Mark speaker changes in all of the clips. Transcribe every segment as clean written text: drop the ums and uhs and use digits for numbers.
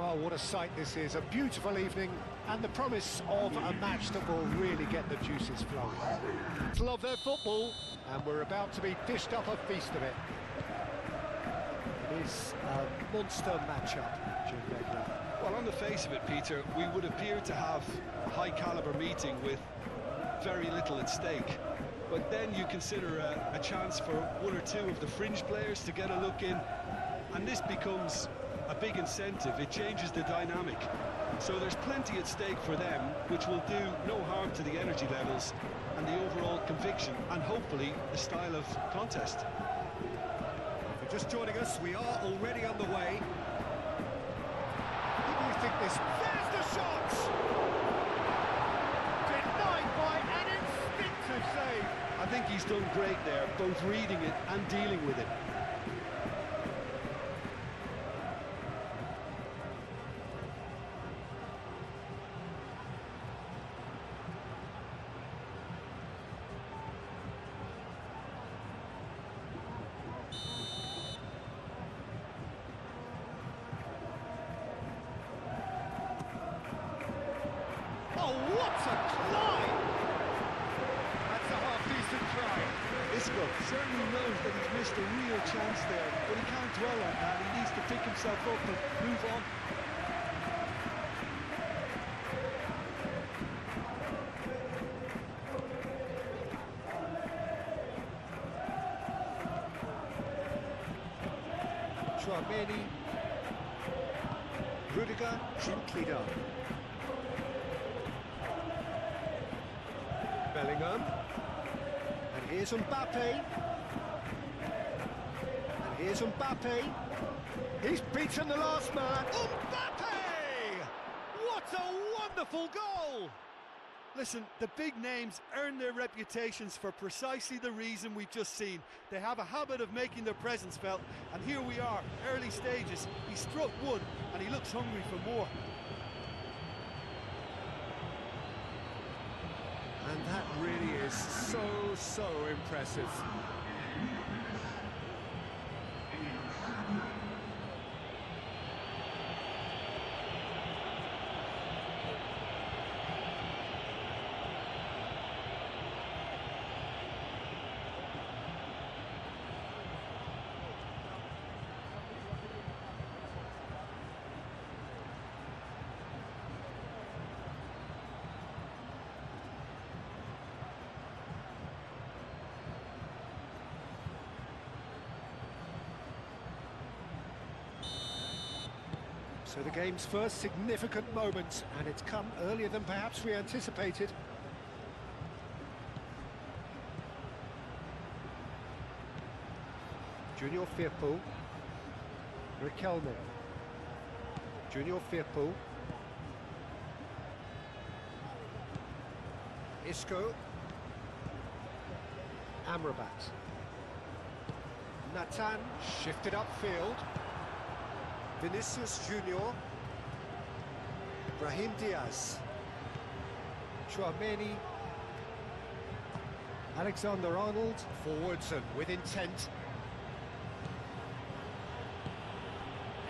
Speaker 1: Well, what a sight this is, a beautiful evening and the promise of a match that will really get the juices flowing. Love their football and we're about to be dished up a feast of it. It is a monster matchup, Jim Begler.
Speaker 2: Well, on the face of it, Peter, we would appear to have a high-caliber meeting with very little at stake. But then you consider a chance for one or two of the fringe players to get a look in, and this becomes a big incentive. It changes the dynamic. So there's plenty at stake for them, which will do no harm to the energy levels and the overall conviction, and hopefully the style of contest.
Speaker 1: If you're just joining us, we are already on the way. Who do you think this... There's the shot! Denied by an instinctive save.
Speaker 2: I think he's done great there, both reading it and dealing with it.
Speaker 1: Oh, what a climb! That's a half-decent try.
Speaker 2: Isco certainly knows that he's missed a real chance there, but he can't dwell on that. He needs to pick himself up and move on.
Speaker 1: Chouameni. Rudiger, gently done. Bellingham, and here's Mbappe, and here's Mbappe, he's beaten the last man, Mbappe! What a wonderful goal!
Speaker 2: Listen, the big names earn their reputations for precisely the reason we've just seen. They have a habit of making their presence felt, and here we are, early stages. He struck one, and he looks hungry for more.
Speaker 1: And that really is so impressive. So the game's first significant moment, and it's come earlier than perhaps we anticipated. Junior Firpo, Riquelme, Junior Firpo, Isco, Amrabat, Nathan shifted upfield. Vinicius Junior, Brahim Diaz, Chouameni, Alexander-Arnold, forwards and with intent.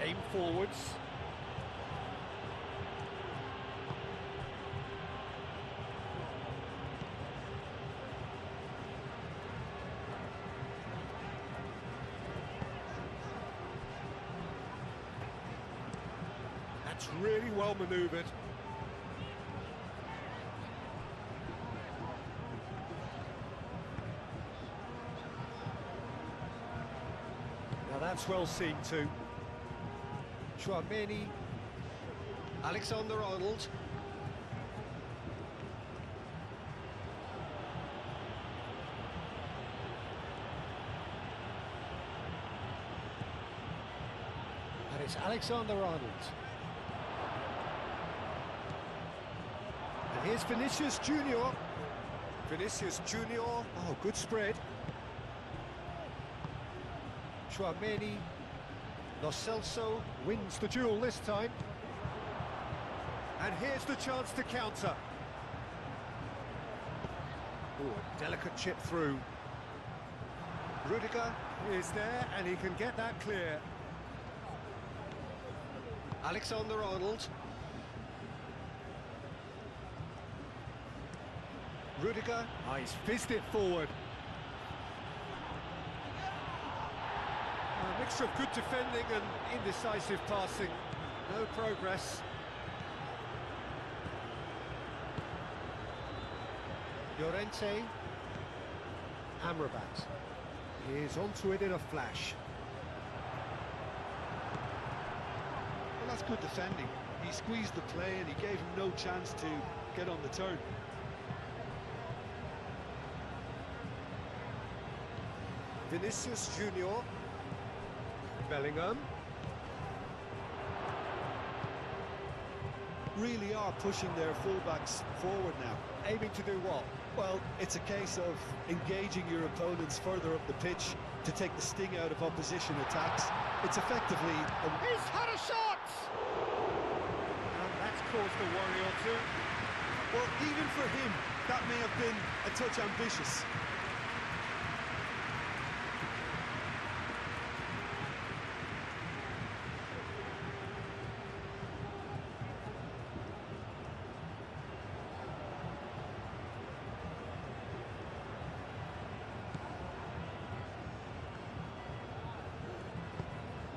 Speaker 1: Aim forwards. That's really well manoeuvred. Now that's well seen too. Chouameni, Alexander-Arnold. And it's Alexander-Arnold. And here's Vinicius Junior. Vinicius Junior. Oh, good spread. Chouameni. Lo Celso wins the duel this time. And here's the chance to counter. Ooh, a delicate chip through. Rudiger is there and he can get that clear. Alexander-Arnold. Rudiger. Oh, he's fizzed it forward. A mixture of good defending and indecisive passing. No progress. Llorente. Amrabat. He's onto it in a flash.
Speaker 2: Well, that's good defending. He squeezed the play and he gave him no chance to get on the turn.
Speaker 1: Vinicius Junior. Bellingham.
Speaker 2: Really are pushing their fullbacks forward now.
Speaker 1: Aiming to do what?
Speaker 2: Well, it's a case of engaging your opponents further up the pitch to take the sting out of opposition attacks. It's effectively...
Speaker 1: He's had a shot! And that's caused a worry or two.
Speaker 2: Well, even for him, that may have been a touch ambitious.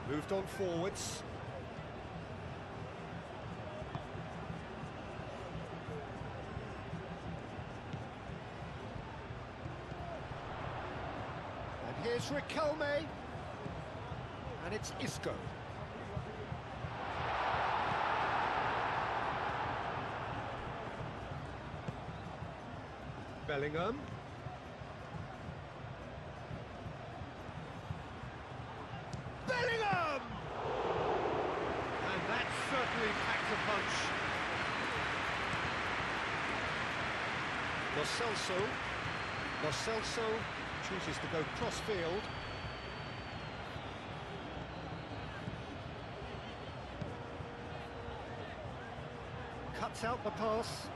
Speaker 1: Moved on forwards. And here's Riquelme. And it's Isco. Bellingham. Bellingham! And that certainly packs a punch. Lo Celso chooses to go cross-field. Cuts out the pass.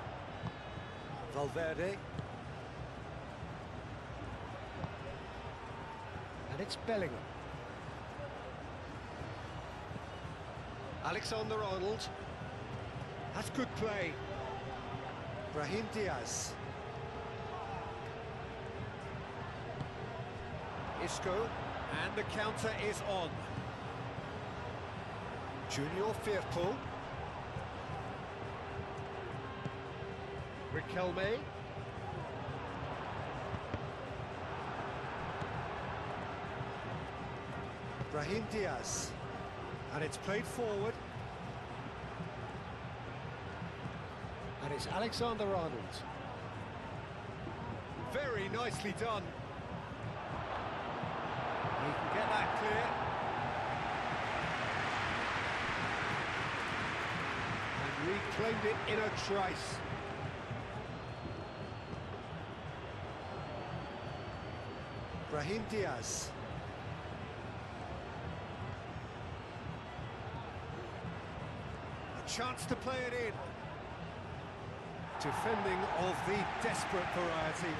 Speaker 1: Valverde. And it's Bellingham. Alexander-Arnold. That's good play. Brahim Diaz. Isco. And the counter is on. Junior Firpo. Riquelme. Brahim Diaz. And it's played forward. And it's Alexander-Arnold. Very nicely done. He can get that clear. And reclaimed it in a trice. Brahim Diaz. Chance to play it in. Defending of the desperate variety.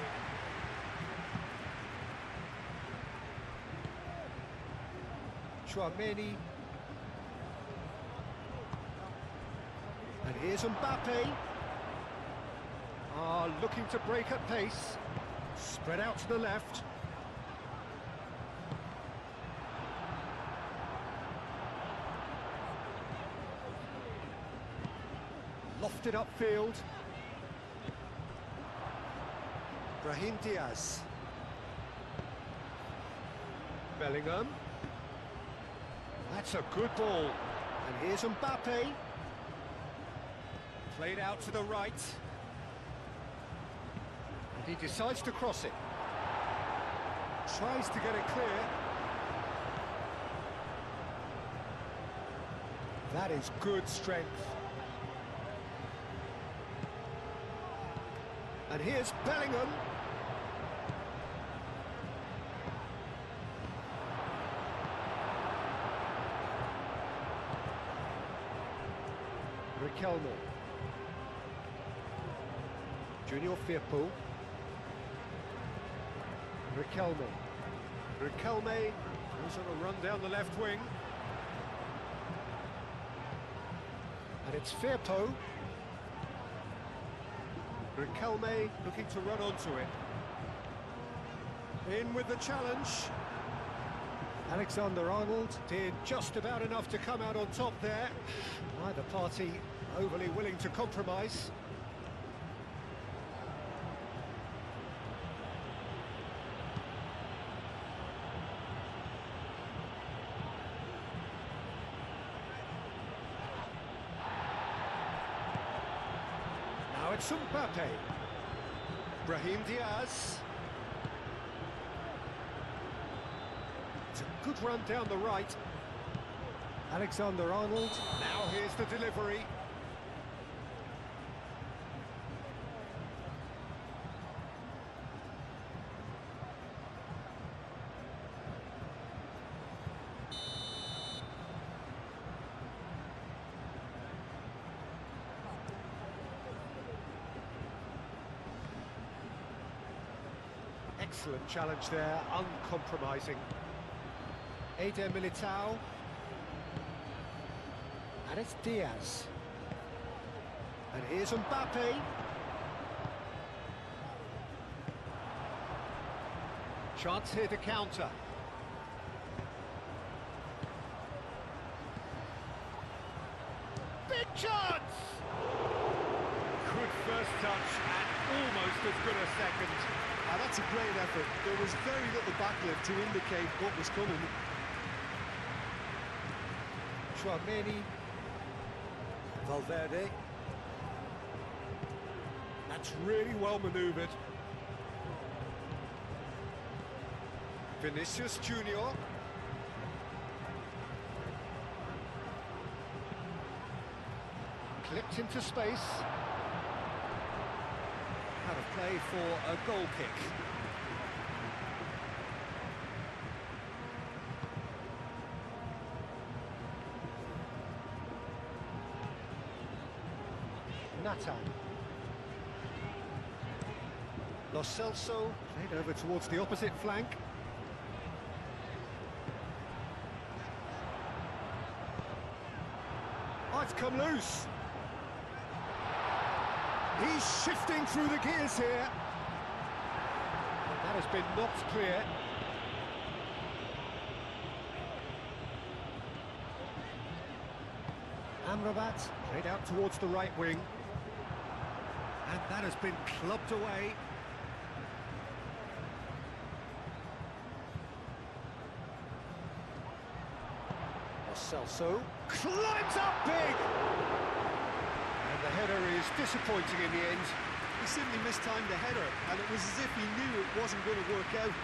Speaker 1: Chouameni. And here's Mbappe. Looking to break at pace. Spread out to the left. Lofted upfield. Brahim Diaz. Bellingham. That's a good ball. And here's Mbappe. Played out to the right. And he decides to cross it. Tries to get it clear. That is good strength. And here's Bellingham. Riquelme. Junior Firpo. Riquelme. Riquelme goes on a run down the left wing. And it's Firpo. Riquelme looking to run onto it. In with the challenge. Alexander-Arnold did just about enough to come out on top there. Neither party overly willing to compromise. Now it's Mbappe. Brahim Diaz. It's a good run down the right. Alexander-Arnold. Now here's the delivery. Excellent challenge there, uncompromising. Eder Militao. And it's Diaz. And here's Mbappe. Chance here to counter. Big chance! Good first touch and almost as good a second.
Speaker 2: That's a great effort. There was very little backlift to indicate what was coming.
Speaker 1: Chouameni. Valverde. That's really well manoeuvred. Vinicius Junior. Clipped into space. Out of play for a goal kick. Nathan. Lo Celso played over towards the opposite flank. Oh, it's come loose. He's shifting through the gears here. And that has been knocked clear. Amrabat played out towards the right wing. And that has been clubbed away. Lo Celso climbs up big! And the header is disappointing in the end.
Speaker 2: He simply mistimed the header, and it was as if he knew it wasn't going to work out.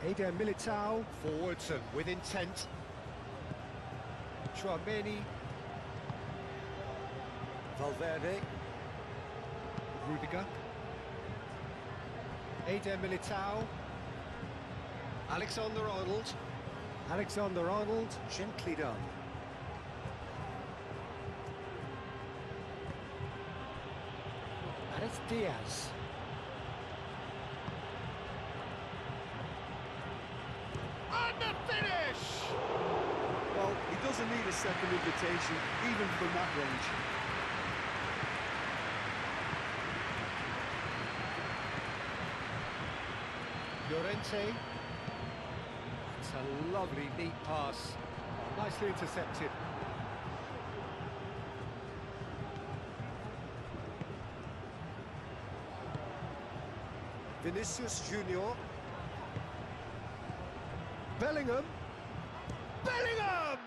Speaker 1: Eder Militao forwards and with intent. Chouameni. Valverde. Rudiger. Eder Militao. Alexander-Arnold. Alexander-Arnold, gently done. And it's Diaz. And the finish!
Speaker 2: Well, he doesn't need a second invitation, even from that range.
Speaker 1: Llorente. It's a lovely, neat pass. Nicely intercepted. Vinicius Junior. Bellingham. Bellingham!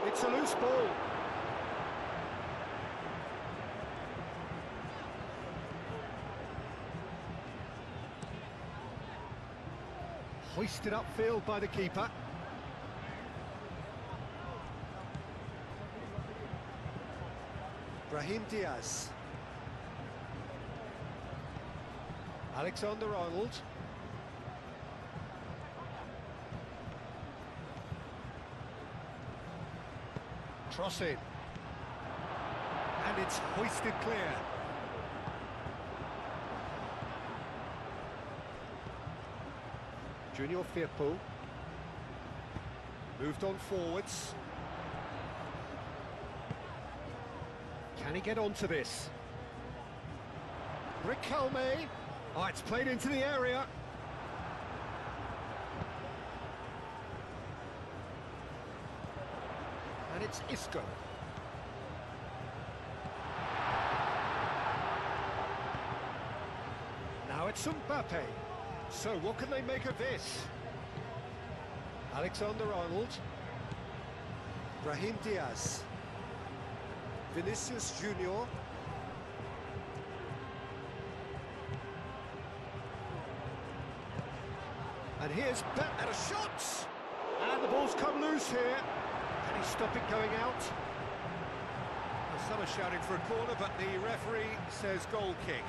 Speaker 1: It's a loose ball. Hoisted upfield by the keeper. Brahim Diaz. Alexander-Arnold. Cross in. And it's hoisted clear. Junior Firpo. Moved on forwards. Can he get onto this? Riquelme. Oh, it's played into the area. And it's Isco. Now it's Mbappe. So what can they make of this? Alexander-Arnold. Brahim Diaz. Vinicius Junior. And here's and a shot! And the ball's come loose here. Can he stop it going out? Well, some are shouting for a corner, but the referee says goal kick.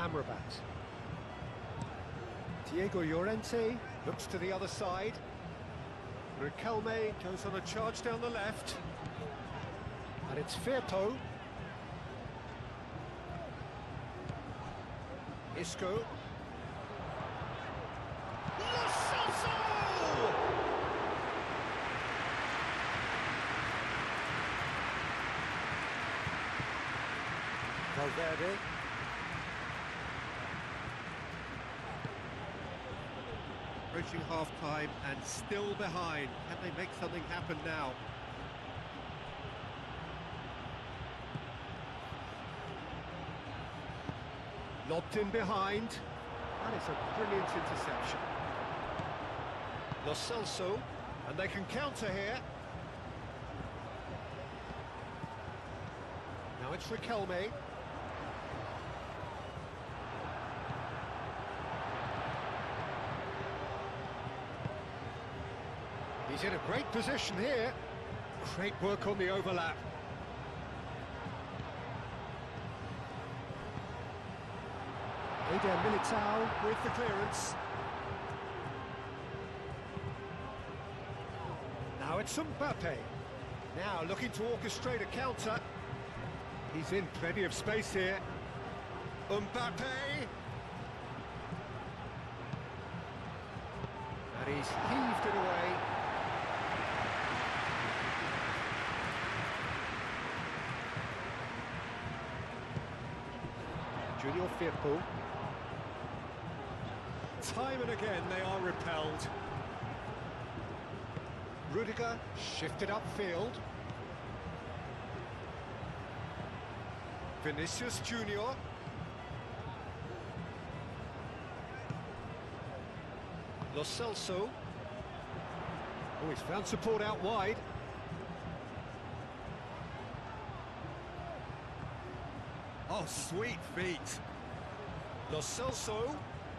Speaker 1: Amrabat. Diego Llorente looks to the other side. Riquelme goes on a charge down the left. And it's Firpo. Isco. Valverde. Approaching half-time and still behind. Can they make something happen now? Lobbed in behind. And it's a brilliant interception. Lo Celso, and they can counter here. Now it's Riquelme. He's in a great position here. Great work on the overlap. Eder Militao with the clearance. Now it's Mbappe. Now looking to orchestrate a counter. He's in plenty of space here. Mbappe. And he's heaved it away. Junior Firpo. Time and again they are repelled. Rudiger shifted upfield. Vinicius Junior. Lo Celso. Oh, he's found support out wide. Oh, sweet feet. Lo Celso.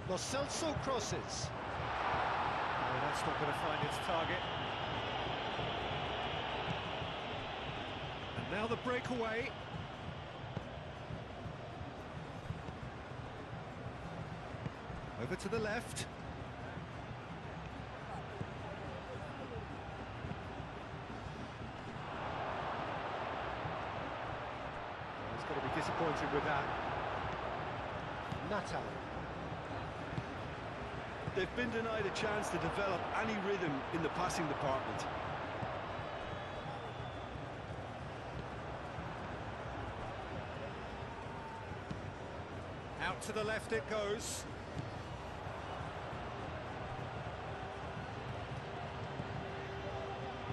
Speaker 1: Lo Celso crosses. Oh, that's not going to find its target. And now the breakaway. Over to the left. He's got to be disappointed with that. Natal.
Speaker 2: They've been denied a chance to develop any rhythm in the passing department.
Speaker 1: Out to the left it goes.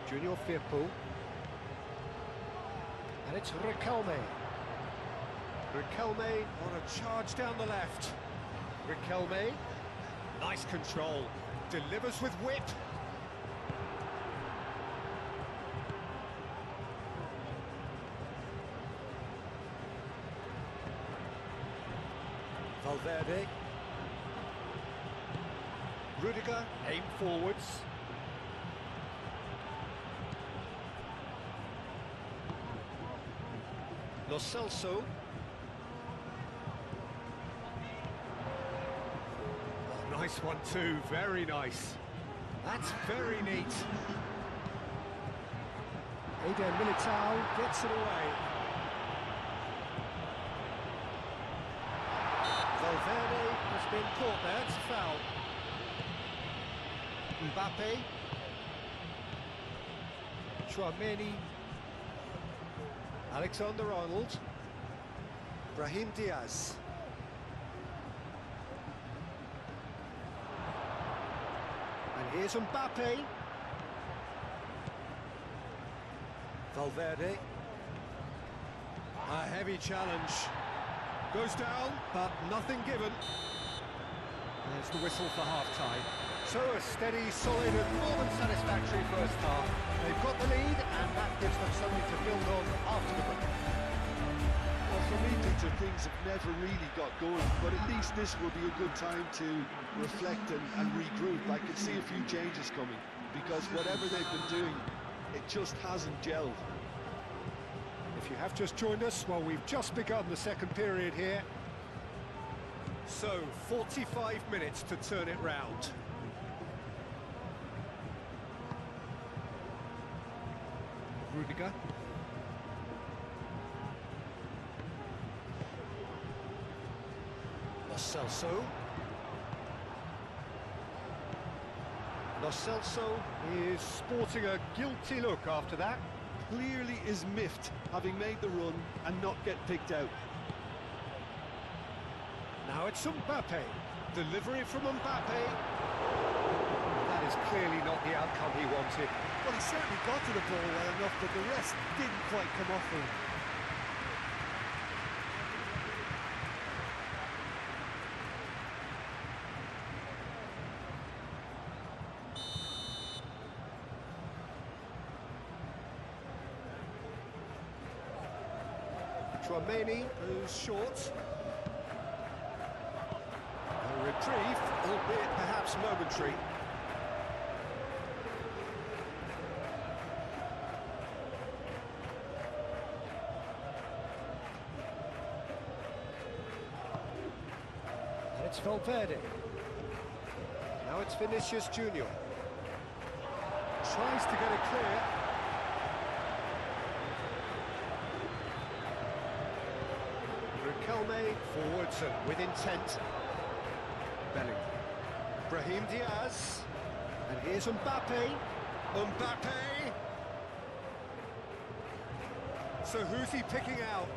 Speaker 1: Junior Firpo. And it's Riquelme. Riquelme on a charge down the left. Riquelme. Nice control. Delivers with whip. Valverde. Rudiger, aim forwards. Lo Celso. Oh, nice one too, very nice. That's very neat. Eder Militao gets it away. Valverde has been caught there, it's a foul. Mbappe. Chouameni. Alexander-Arnold. Brahim Diaz. And here's Mbappe. Valverde. A heavy challenge. Goes down, but nothing given. There's the whistle for half-time. So a steady, solid and more than satisfactory first half. They've got the lead and that gives them something to build on after the break.
Speaker 2: Well, for me, Peter, things have never really got going, but at least this will be a good time to reflect and regroup. I can see a few changes coming, because whatever they've been doing, it just hasn't gelled.
Speaker 1: If you have just joined us, well, we've just begun the second period here. So, 45 minutes to turn it round. Rudiger. Lo Celso. Lo Celso is sporting a guilty look after that.
Speaker 2: Clearly is miffed, having made the run and not get picked out.
Speaker 1: Now it's Mbappe. Delivery from Mbappe. That is clearly not the outcome he wanted.
Speaker 3: Well, he certainly got to the ball well enough, but the rest didn't quite come off for him.
Speaker 1: Chouameni goes short. A reprieve, albeit perhaps momentary. And it's Valverde. Now it's Vinicius Junior. Tries to get it clear. Riquelme forwards and with intent. Bellingham. Brahim Diaz. And here's Mbappe. Mbappe! So who's he picking out?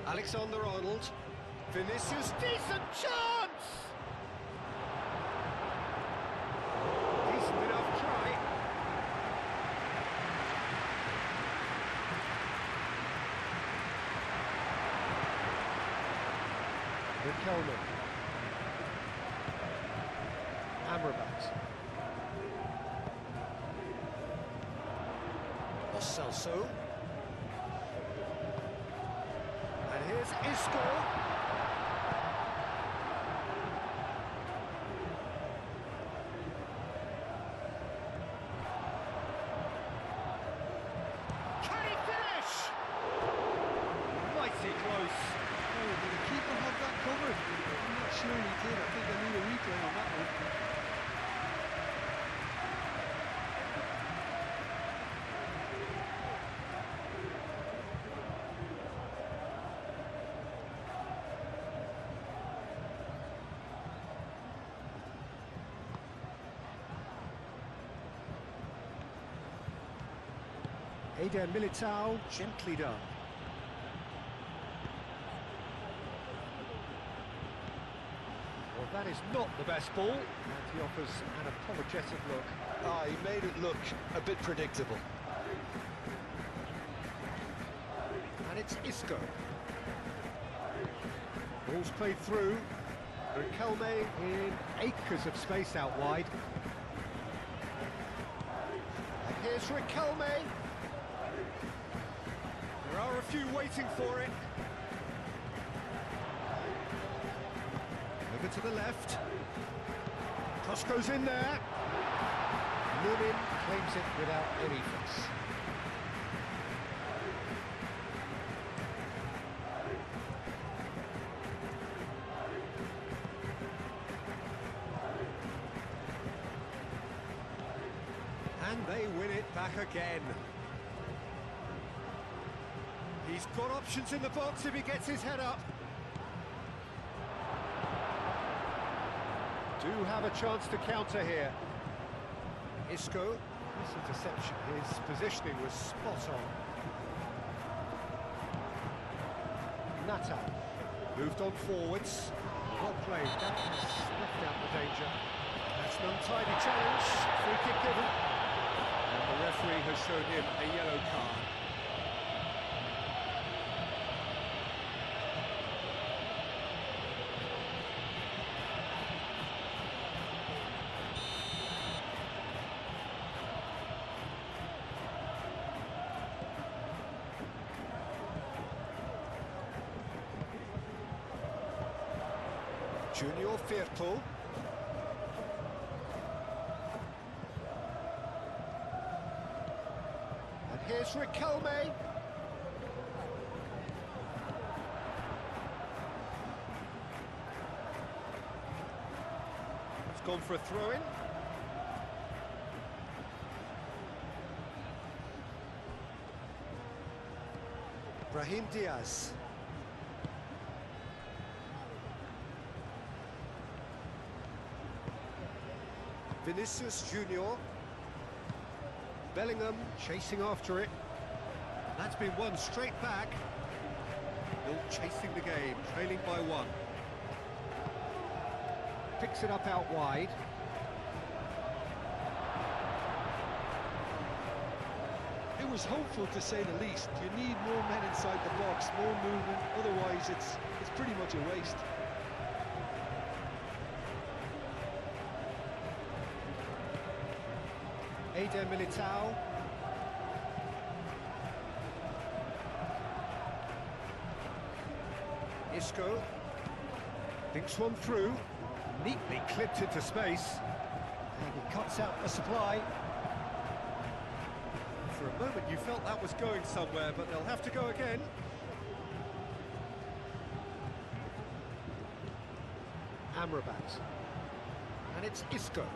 Speaker 1: Alexander-Arnold. Vinicius, decent chance! Decent enough try. Riquelme. Amrabat. Lo Celso. And here's Isco. Can he finish? Mighty close.
Speaker 3: Oh, did the keeper have that covered? I'm not sure he did. I think I need a replay on that one.
Speaker 1: Eder Militao, gently done. Well, that is not the best ball, and he offers an apologetic look.
Speaker 2: He made it look a bit predictable.
Speaker 1: And it's Isco. Ball's played through. Riquelme in acres of space out wide. And here's Riquelme. There are a few waiting for it. Over to the left. Cross goes in there. Lunin claims it without any fuss. And they win it back again. He's got options in the box if he gets his head up. Do have a chance to counter here. Isco, this interception, his positioning was spot on. Natal moved on forwards. Well played, that has snuffed out the danger. That's an untidy challenge, free kick given. And the referee has shown him a yellow card. Junior Firpo. And here's Riquelme. It's gone for a throw-in. Brahim Diaz. Vinicius Junior. Bellingham chasing after it. That's been won straight back. Still chasing the game, trailing by one. Picks it up out wide.
Speaker 3: It was hopeful, to say the least. You need more men inside the box, more movement, otherwise it's pretty much a waste.
Speaker 1: Eder Militao. Isco thinks one through, neatly clipped into space, and he cuts out the supply. For a moment you felt that was going somewhere, but they'll have to go again. Amrabat, and it's Isco.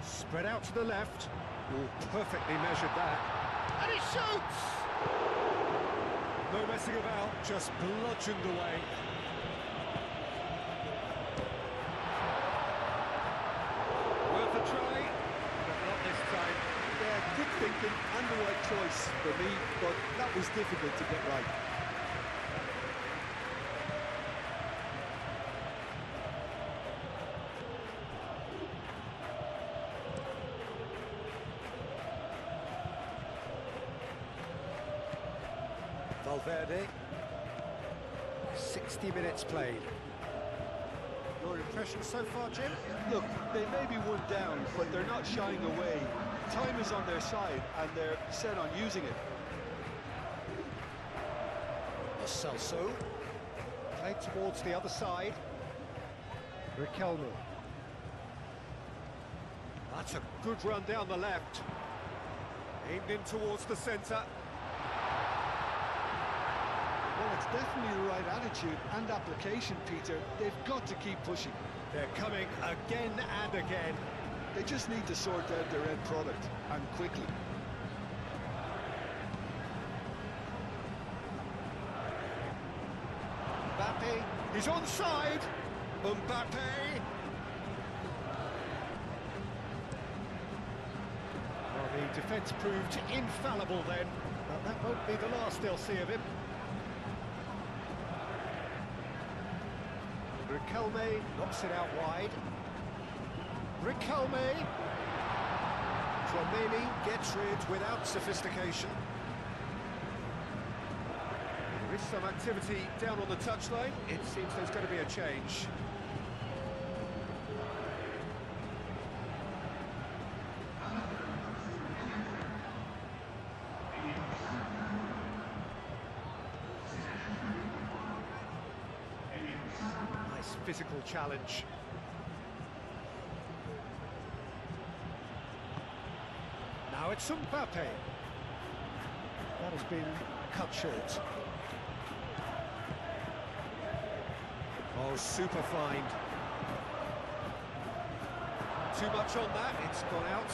Speaker 1: Spread out to the left. Oh, perfectly measured that. And he shoots! No messing about, just bludgeoned away. Worth a try, but not this time.
Speaker 3: Yeah, good thinking and the right choice for me, but that was difficult to get right.
Speaker 1: Valverde, 60 minutes played. Your impression so far, Jim?
Speaker 3: Look, they may be one down, but they're not shying away. Time is on their side, and they're set on using it.
Speaker 1: Celso, played towards the other side. Riquelme. That's a good run down the left. Aimed in towards the centre.
Speaker 3: Well, it's definitely the right attitude and application, Peter. They've got to keep pushing.
Speaker 1: They're coming again and again.
Speaker 3: They just need to sort out their end product, and quickly.
Speaker 1: Mbappe, he's onside. Mbappe. Well, the defence proved infallible then, but that won't be the last they'll see of him. Riquelme knocks it out wide. Riquelme. Tchouaméni gets rid without sophistication. There is some activity down on the touchline. It seems there's going to be a change. Nice physical challenge. it's Mbappe. That has been cut short. Oh, super find. Too much on that, it's gone out.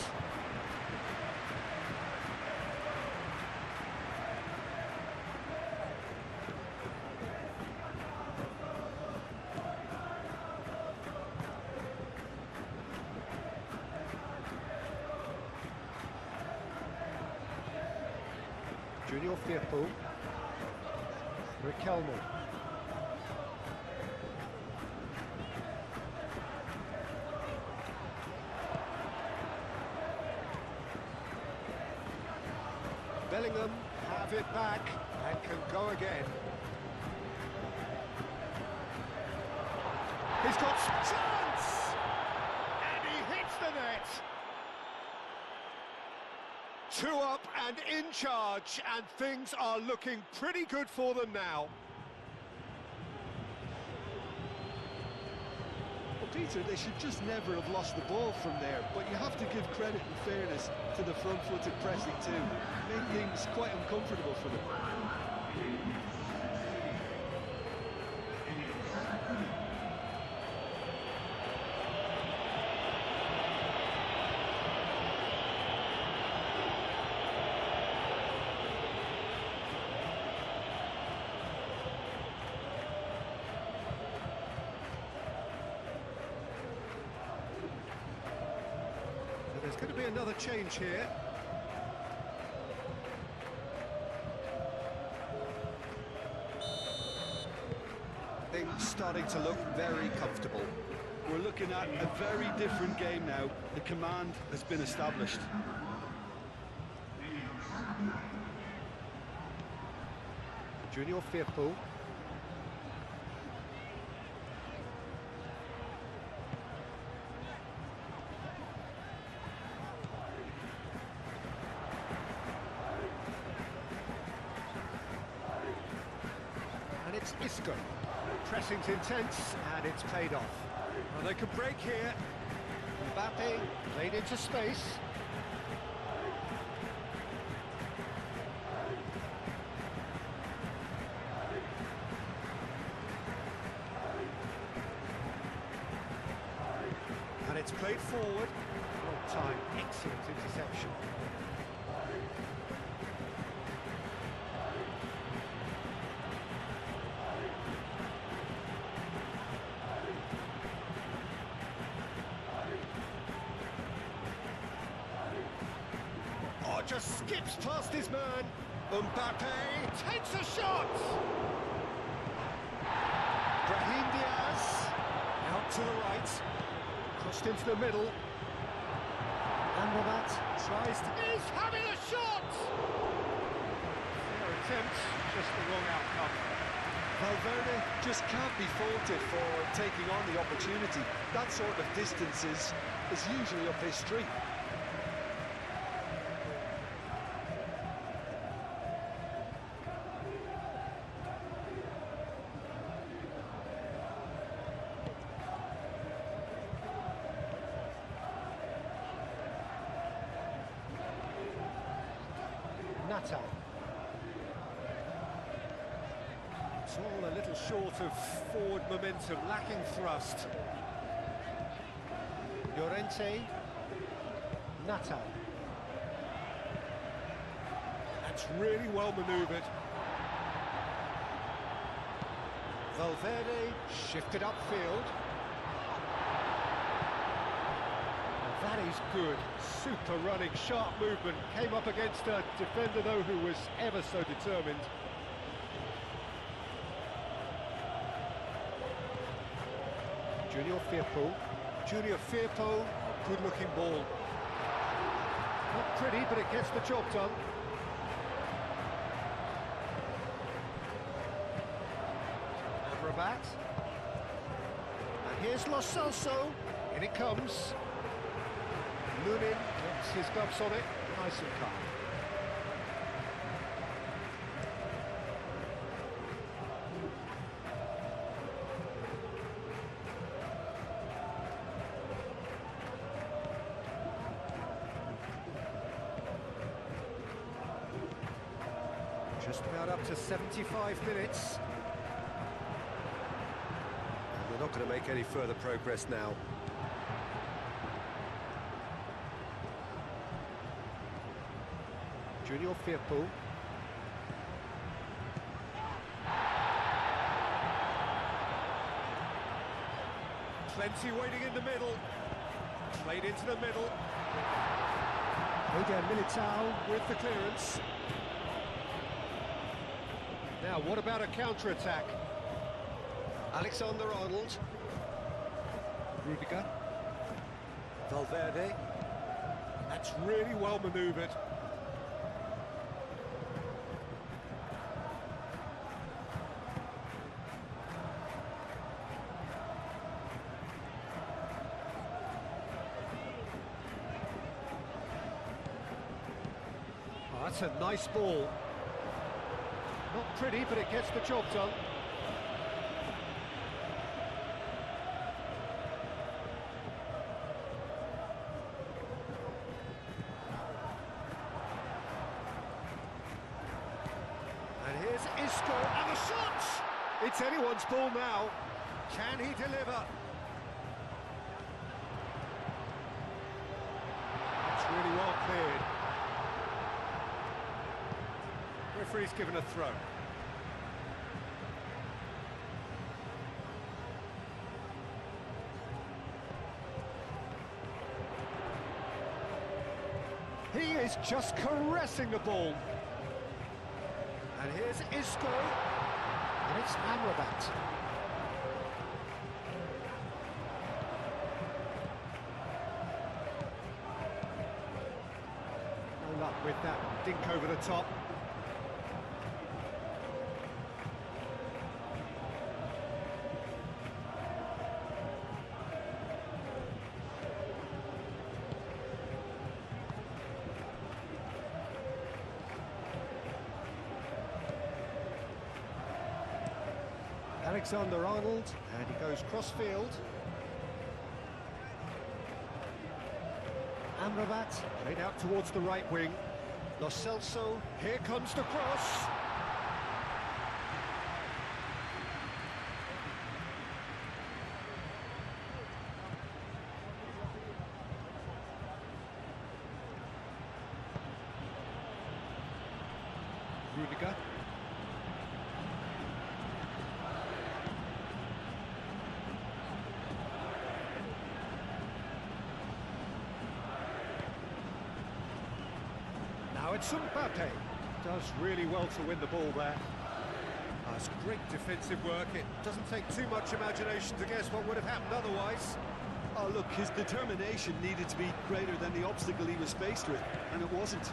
Speaker 1: Junior Firpo, Riquelme. Bellingham have it back and can go again. He's got chance! And he hits the net! 2 up and in charge, and things are looking pretty good for them now.
Speaker 3: Well, Peter, they should just never have lost the ball from there, but you have to give credit and fairness to the front-footed pressing too. Made things quite uncomfortable for them.
Speaker 1: There's going to be another change here. Things starting to look very comfortable.
Speaker 2: We're looking at a very different game now. The command has been established.
Speaker 1: Junior Firpo. And it's Isco. Pressing's intense, and it's paid off. Well, they can break here. Mbappe played into space. And it's played forward. Long time, excellent interception. Just skips past his man. Mbappe takes a shot. Brahim Diaz out to the right, crossed into the middle. Amrabat tries to... He's having a shot. Fair attempt, just the wrong outcome.
Speaker 3: Valverde just can't be faulted for taking on the opportunity. That sort of distance is usually up his street.
Speaker 1: Natal. It's all a little short of forward momentum, lacking thrust. Llorente. Natal. That's really well manoeuvred. Valverde shifted upfield. That is good. Super running, sharp movement. Came up against a defender, though, who was ever so determined. Junior Firpo. Junior Firpo, a good-looking ball. Not pretty, but it gets the job done. Amrabat. And here's Lo Celso. In it comes. Lunin gets his gloves on it, nice and calm. Just about up to 75 minutes. And they're not going to make any further progress now. Junior Firpo. Plenty waiting in the middle. Played into the middle. Eder Militao with the clearance. Now, what about a counter-attack? Alexander-Arnold. Rudiger. Valverde. That's really well manoeuvred. Oh, that's a nice ball. Not pretty, but it gets the job done. And here's Isco, and the shot! It's anyone's ball now. Can he deliver? It's really well cleared. Referee's given a throw. He is just caressing the ball. And here's Isco. And it's Amrabat. No luck with that dink over the top. Alexander-Arnold, and he goes cross-field. Amrabat, played out towards the right wing. Lo Celso, here comes the cross. Rudiger. Now it's Mbappe. Does really well to win the ball there. That's great defensive work. It doesn't take too much imagination to guess what would have happened otherwise.
Speaker 3: Oh, look, his determination needed to be greater than the obstacle he was faced with, and it wasn't.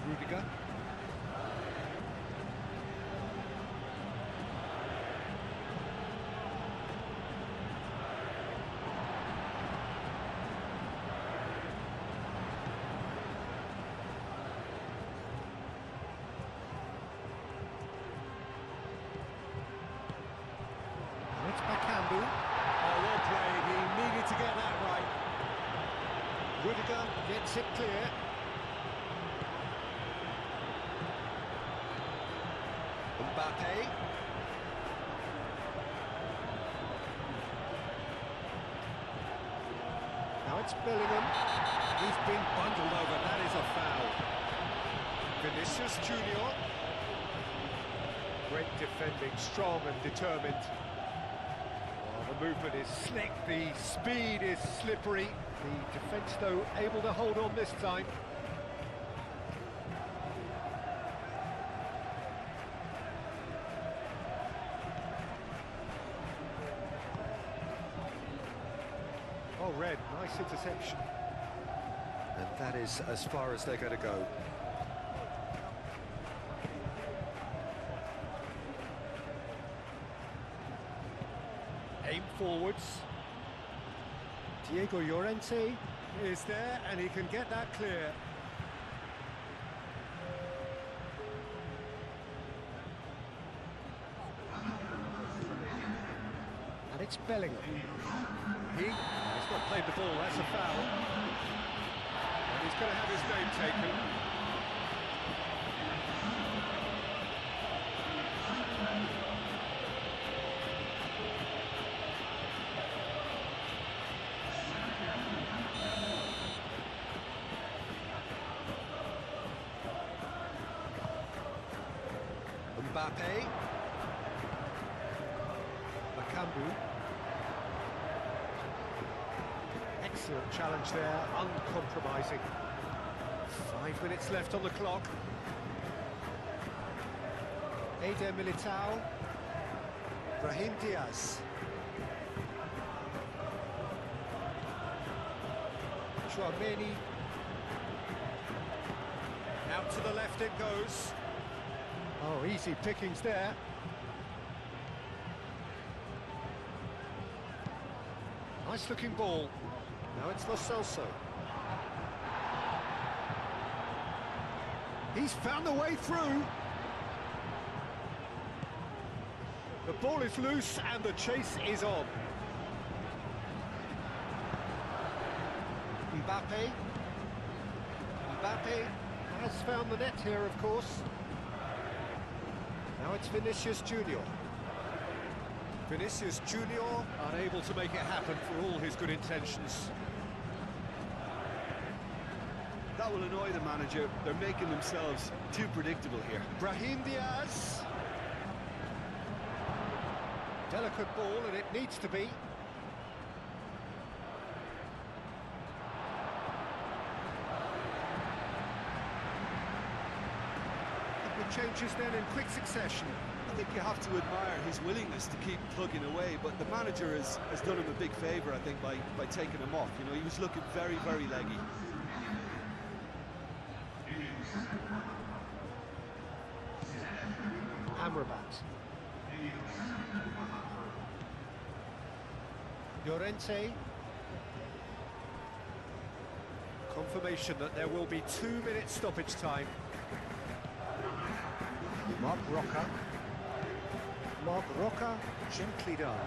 Speaker 1: Rudiger. It's Bakambu. Oh, well played. He needed to get that right. Rudiger gets it clear. Mbappe. Now it's Bellingham. He's been bundled over. That is a foul. Vinicius Junior. Great defending, strong and determined. Oh, the movement is slick, the speed is slippery. The defence, though, able to hold on this time. Oh, Red, nice interception. And that is as far as they're going to go. Aim forwards. Diego Llorente is there, and he can get that clear. And It's Bellingham. He's not played the ball, that's a foul. And he's going to have his name taken. Mbappe. Makambu. Excellent challenge there, uncompromising. 5 minutes left on the clock. Eder Militao. Brahim Diaz. Chouameni. Out to the left it goes. Oh, easy pickings there. Nice looking ball. Now it's Lo Celso. He's found the way through. The ball is loose and the chase is on. Mbappe. Mbappe has found the net here, of course. Now it's Vinicius Junior. Vinicius Junior unable to make it happen for all his good intentions.
Speaker 3: That will annoy the manager. They're making themselves too predictable here.
Speaker 1: Brahim Diaz. Delicate ball, and it needs to be. Changes then in quick succession.
Speaker 3: I think you have to admire his willingness to keep plugging away, but the manager has done him a big favour, I think, by taking him off. You know, he was looking very, very leggy.
Speaker 1: Amrabat. Llorente. Confirmation that there will be 2 minutes stoppage time. Marc Roca. Marc Roca, gently done.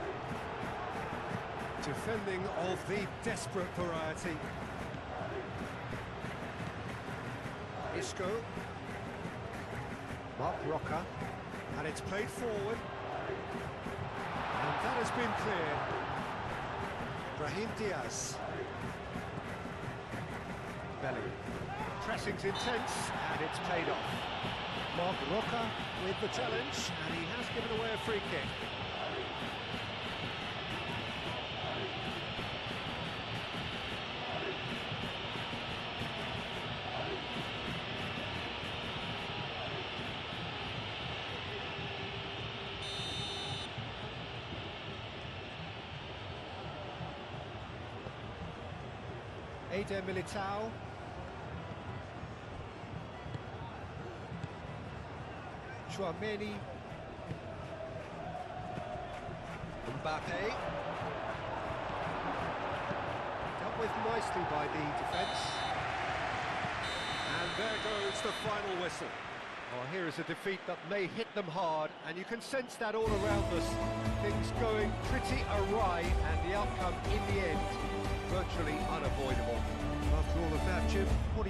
Speaker 1: Defending of the desperate variety. Isco. Marc Roca. And it's played forward. And that has been cleared. Brahim Diaz. Bellingham. Pressing's intense, and it's paid off. Marc Roca with the challenge, and he has given away a free kick. Eder Militao. Chouameni. Mbappe. Dealt with nicely by the defence. And there goes the final whistle. Oh, here is a defeat that may hit them hard, and you can sense that all around us. Things going pretty awry, and the outcome in the end virtually unavoidable. After all of that, Jim, what do you